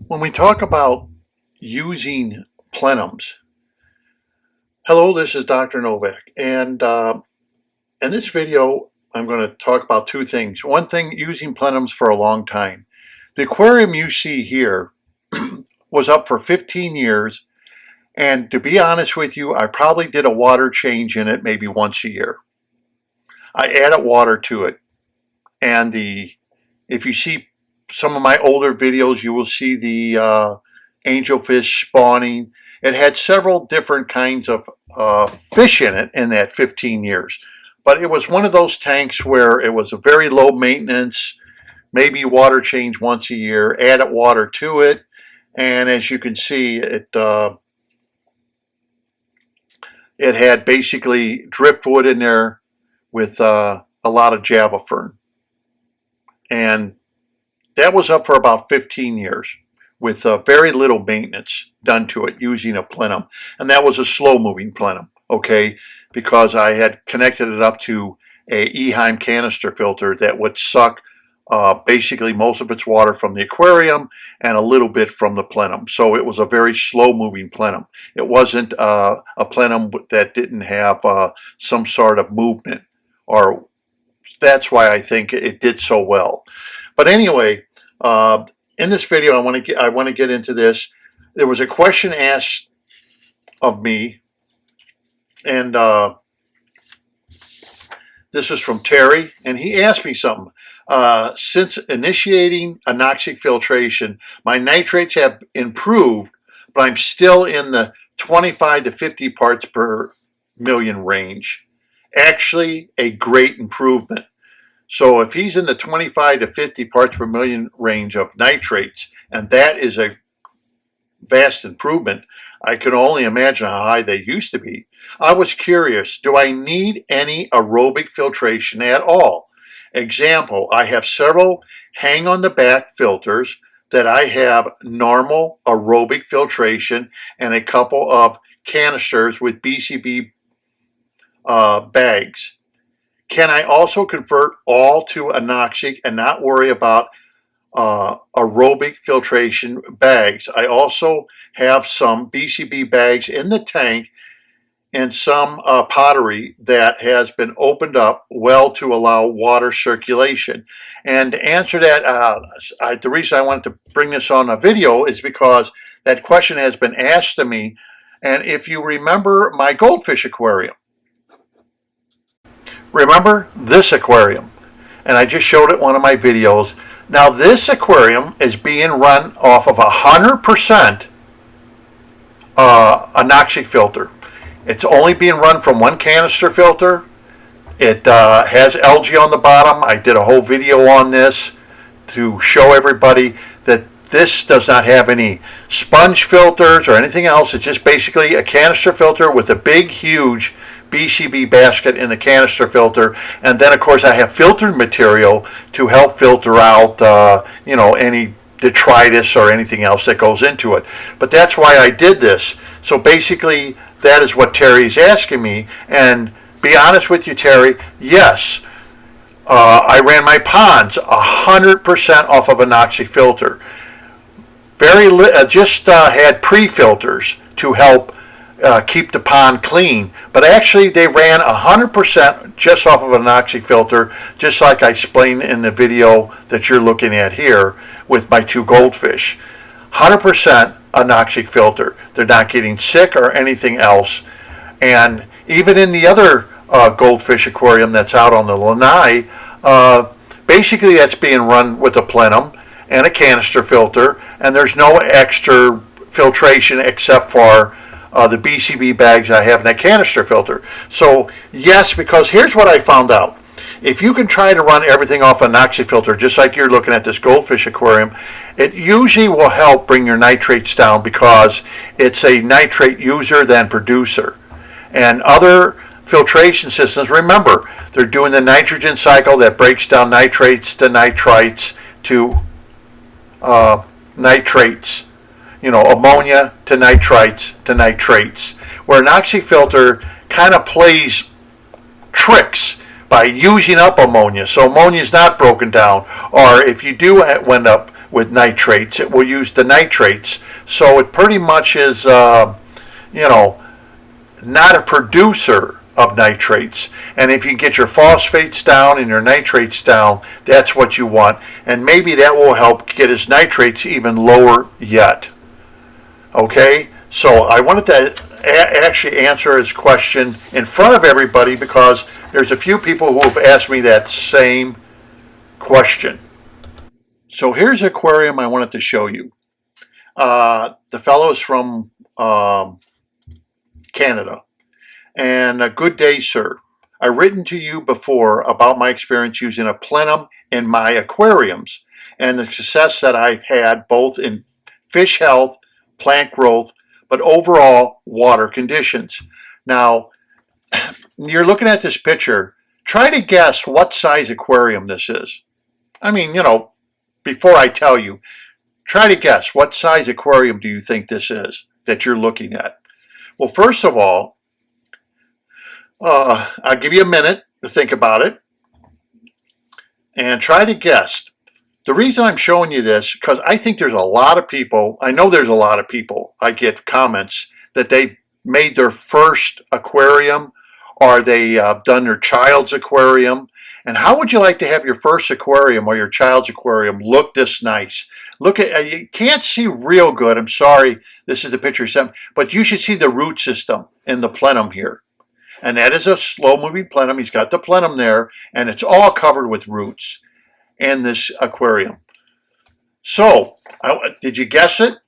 When we talk about using plenums, hello, this is Dr. Novak, and in this video, I'm going to talk about two things. One thing, using plenums for a long time. The aquarium you see here was up for 15 years, and to be honest with you, I probably did a water change in it maybe once a year. I added water to it, and if you see some of my older videos, you will see the angelfish spawning. It had several different kinds of fish in it in that 15 years. But it was one of those tanks where it was a very low maintenance, maybe water change once a year, added water to it. And as you can see, it had basically driftwood in there with a lot of Java fern. And that was up for about 15 years with very little maintenance done to it using a plenum. And that was a slow-moving plenum, okay, because I had connected it up to a Eheim canister filter that would suck basically most of its water from the aquarium and a little bit from the plenum. So it was a very slow-moving plenum. It wasn't a plenum that didn't have some sort of movement, or that's why I think it did so well. But anyway, in this video, I want to get into this. There was a question asked of me, and this is from Terry, and he asked me something. Since initiating anoxic filtration, my nitrates have improved, but I'm still in the 25 to 50 parts per million range. Actually, a great improvement. So if he's in the 25 to 50 parts per million range of nitrates, and that is a vast improvement, I can only imagine how high they used to be. I was curious, do I need any aerobic filtration at all? Example, I have several hang on the back filters that I have normal aerobic filtration and a couple of canisters with BCB bags. Can I also convert all to anoxic and not worry about aerobic filtration bags? I also have some BCB bags in the tank and some pottery that has been opened up well to allow water circulation. And to answer that, the reason I wanted to bring this on a video is because that question has been asked to me. And if you remember my goldfish aquarium, remember this aquarium, and I just showed it in one of my videos. Now this aquarium is being run off of 100% anoxic filter. It's only being run from one canister filter. It has algae on the bottom. I did a whole video on this to show everybody that this does not have any sponge filters or anything else. It's just basically a canister filter with a big, huge BCB basket in the canister filter, and then of course I have filtered material to help filter out any detritus or anything else that goes into it. But that's why I did this. So basically that is what Terry's asking me, and be honest with you, Terry, yes, I ran my ponds 100% off of anoxic filter. Just had pre-filters to help keep the pond clean, but actually they ran 100% just off of an anoxic filter, just like I explained in the video that you're looking at here with my two goldfish. 100% anoxic filter. They're not getting sick or anything else. And even in the other goldfish aquarium that's out on the lanai, basically that's being run with a plenum and a canister filter, and there's no extra filtration except for the BCB bags I have in that canister filter. So yes, because here's what I found out. If you can try to run everything off an anoxic filter, just like you're looking at this goldfish aquarium, it usually will help bring your nitrates down because it's a nitrate user than producer. And other filtration systems, remember, they're doing the nitrogen cycle that breaks down nitrates to nitrites to nitrates. Ammonia to nitrites to nitrates, where an anoxic filter kind of plays tricks by using up ammonia, so ammonia is not broken down. Or if you do end up with nitrates. It will use the nitrates. So it pretty much is, not a producer of nitrates. And if you can get your phosphates down and your nitrates down, that's what you want. And maybe that will help get his nitrates even lower yet. Okay, so I wanted to actually answer his question in front of everybody because there's a few people who have asked me that same question. So here's an aquarium I wanted to show you. The fellow is from Canada. And a good day, sir. I've written to you before about my experience using a Plenum in my aquariums and the success that I've had both in fish health, plant growth, but overall water conditions. Now, you're looking at this picture. Try to guess what size aquarium this is. I mean, before I tell you, try to guess what size aquarium do you think this is that you're looking at? Well, first of all, I'll give you a minute to think about it and try to guess. The reason I'm showing you this, because I think there's a lot of people, I know there's a lot of people, I get comments that they've made their first aquarium or they done their child's aquarium. And how would you like to have your first aquarium or your child's aquarium look this nice? Look at, you can't see real good, I'm sorry, this is the picture, but you should see the root system in the plenum here. And that is a slow-moving plenum. He's got the plenum there, and it's all covered with roots in this aquarium. So, did you guess it?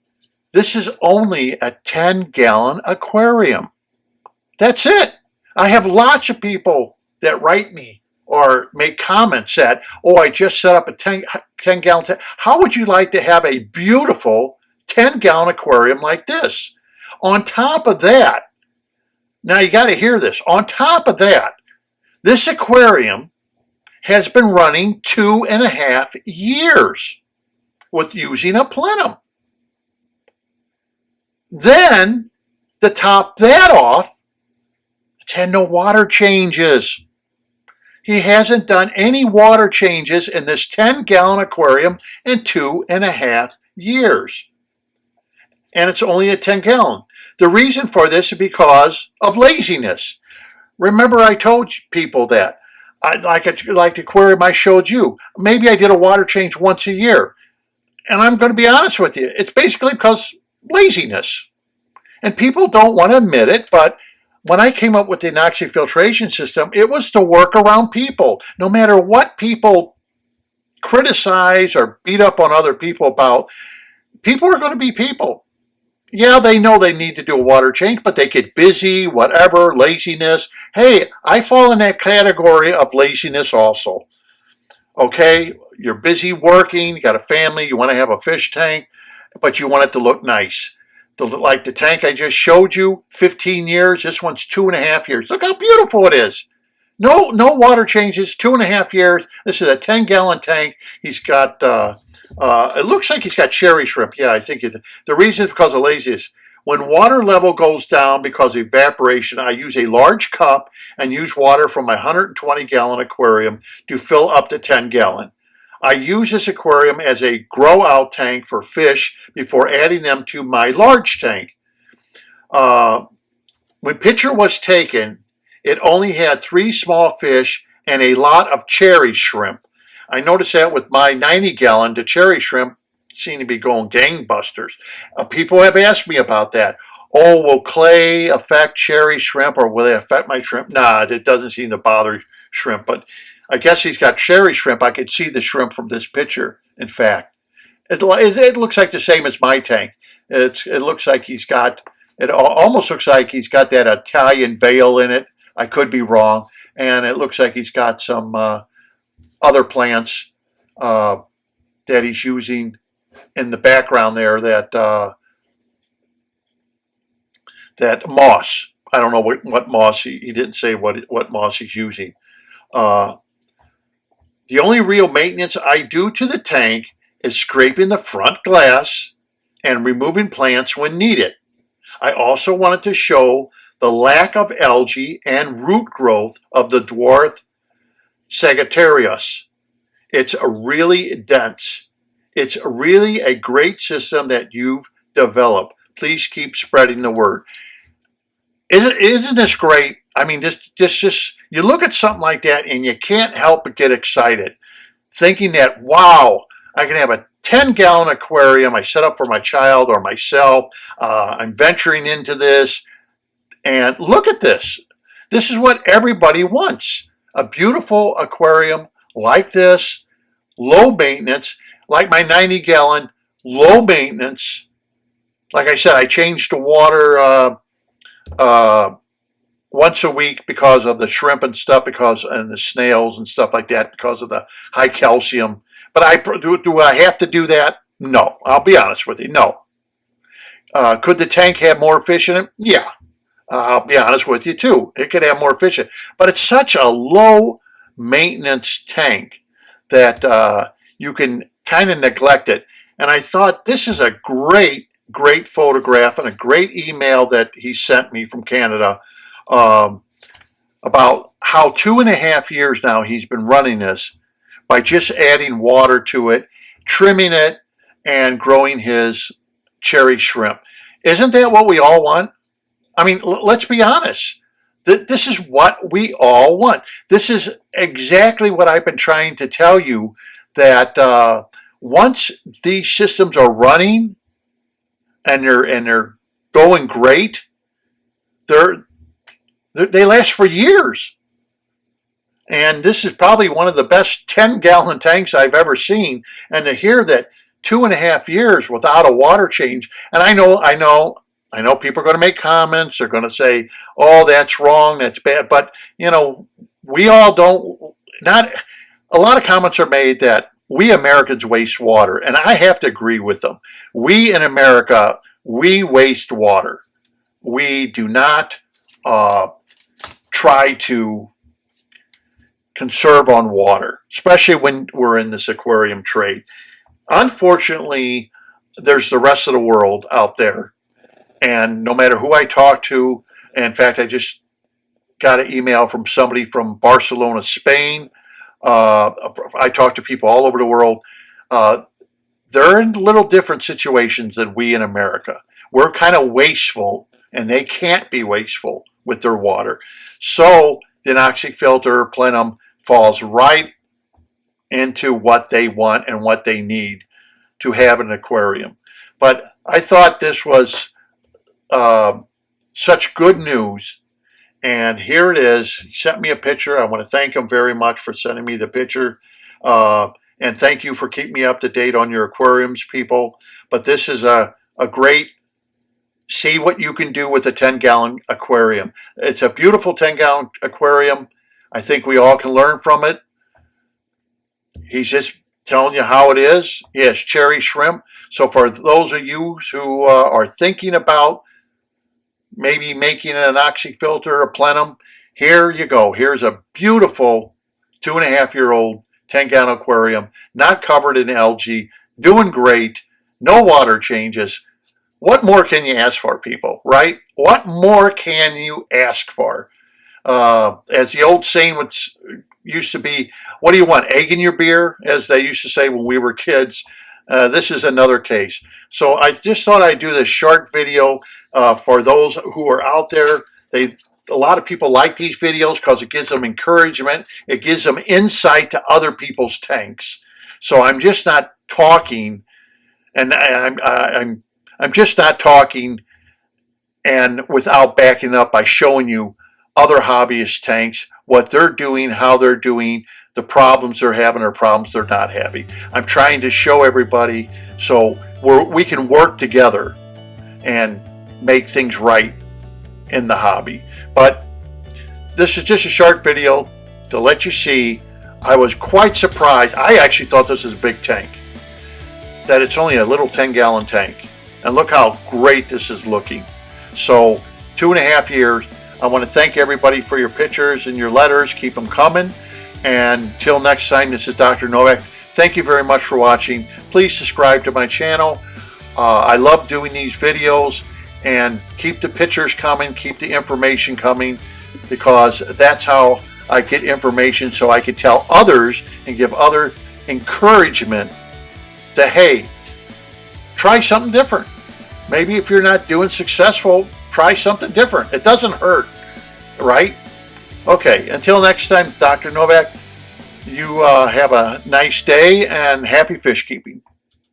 This is only a 10-gallon aquarium. That's it. I have lots of people that write me or make comments that, oh, I just set up a 10-gallon tank. How would you like to have a beautiful 10-gallon aquarium like this? On top of that, now you got to hear this. On top of that, this aquarium has been running 2.5 years with using a plenum. Then, to top that off, it's had no water changes. He hasn't done any water changes in this 10-gallon aquarium in 2.5 years. And it's only a 10-gallon. The reason for this is because of laziness. Remember I told people that. Like the aquarium I showed you. Maybe I did a water change once a year. And I'm going to be honest with you. It's basically because laziness. And people don't want to admit it, but when I came up with the anoxic filtration system, it was to work around people. No matter what people criticize or beat up on other people about, people are going to be people. Yeah, they know they need to do a water change, but they get busy, whatever, laziness. Hey, I fall in that category of laziness also. Okay, you're busy working, you got a family, you want to have a fish tank, but you want it to look nice. Like the tank I just showed you, 15 years, this one's 2.5 years. Look how beautiful it is. No water changes, 2.5 years. This is a 10-gallon tank. He's got, it looks like he's got cherry shrimp. Yeah, I think the reason is because of laziness. When water level goes down because of evaporation, I use a large cup and use water from my 120-gallon aquarium to fill up the 10-gallon. I use this aquarium as a grow-out tank for fish before adding them to my large tank. When picture was taken, it only had 3 small fish and a lot of cherry shrimp. I noticed that with my 90-gallon, the cherry shrimp seem to be going gangbusters. People have asked me about that. Oh, will clay affect cherry shrimp or will it affect my shrimp? Nah, it doesn't seem to bother shrimp, but I guess he's got cherry shrimp. I could see the shrimp from this picture, in fact. It looks like the same as my tank. It looks like he's got, it almost looks like he's got that Italian veil in it. I could be wrong. And it looks like he's got some other plants that he's using in the background there, that moss. I don't know what moss, he didn't say what moss he's using. The only real maintenance I do to the tank is scraping the front glass and removing plants when needed. I also wanted to show the lack of algae and root growth of the dwarf Sagittarius. It's really dense. It's really a great system that you've developed. Please keep spreading the word. Isn't this great? I mean, just you look at something like that and you can't help but get excited, thinking that, wow, I can have a 10-gallon aquarium I set up for my child or myself. I'm venturing into this, and look at this. This is what everybody wants. A beautiful aquarium like this, low maintenance, like my 90-gallon, low maintenance. Like I said, I changed the water once a week because of the shrimp and stuff, and the snails and stuff like that, because of the high calcium. But do I have to do that? No. I'll be honest with you. No. Could the tank have more fish in it? Yeah. I'll be honest with you too. It could have more fish in it. But it's such a low maintenance tank that you can kind of neglect it. And I thought this is a great photograph and a great email that he sent me from Canada about how 2.5 years now he's been running this by just adding water to it, trimming it, and growing his cherry shrimp. Isn't that what we all want? I mean, let's be honest. This is what we all want. This is exactly what I've been trying to tell you, that once these systems are running and they're going great, they last for years. And this is probably one of the best 10-gallon tanks I've ever seen. And to hear that 2.5 years without a water change, and I know people are going to make comments. They're going to say, "Oh, that's wrong, that's bad." But we all don't. Not a lot of comments are made that we Americans waste water, and I have to agree with them. We in America, we waste water. We do not try to conserve on water, especially when we're in this aquarium trade. Unfortunately, there's the rest of the world out there, and no matter who I talk to, in fact, I just got an email from somebody from Barcelona, Spain. I talk to people all over the world. They're in little different situations than we in America. We're kind of wasteful, and they can't be wasteful with their water. So the Acu-Filter Plenum falls right into what they want and what they need to have an aquarium. But I thought this was such good news, and here it is. He sent me a picture. I want to thank him very much for sending me the picture, and thank you for keeping me up to date on your aquariums, people. But this is a great, see what you can do with a 10-gallon aquarium. It's a beautiful 10-gallon aquarium. I think we all can learn from it. He's just telling you how it is. He has cherry shrimp. So for those of you who are thinking about maybe making an Acu-Filter, a Plenum, here you go. Here's a beautiful 2.5-year-old 10-gallon aquarium, not covered in algae, doing great, no water changes. What more can you ask for, people, right? What more can you ask for? As the old saying used to be, what do you want, egg in your beer? As they used to say when we were kids. This is another case. So I just thought I'd do this short video for those who are out there. A lot of people like these videos because it gives them encouragement. It gives them insight to other people's tanks. So I'm just not talking, and I'm just not talking and without backing up by showing you other hobbyist tanks, what they're doing, how they're doing, the problems they're having or problems they're not having. I'm trying to show everybody so we can work together and make things right in the hobby. But this is just a short video to let you see. I was quite surprised. I actually thought this was a big tank, that it's only a little 10-gallon tank. And look how great this is looking. So 2.5 years. I want to thank everybody for your pictures and your letters. Keep them coming. And till next time, this is Dr. Novak. Thank you very much for watching. Please subscribe to my channel. I love doing these videos, and keep the pictures coming, keep the information coming, because that's how I get information so I can tell others and give other encouragement that, hey, try something different. Maybe if you're not doing successful, try something different. It doesn't hurt, right? Okay, until next time, Dr. Novak, you have a nice day and happy fish keeping.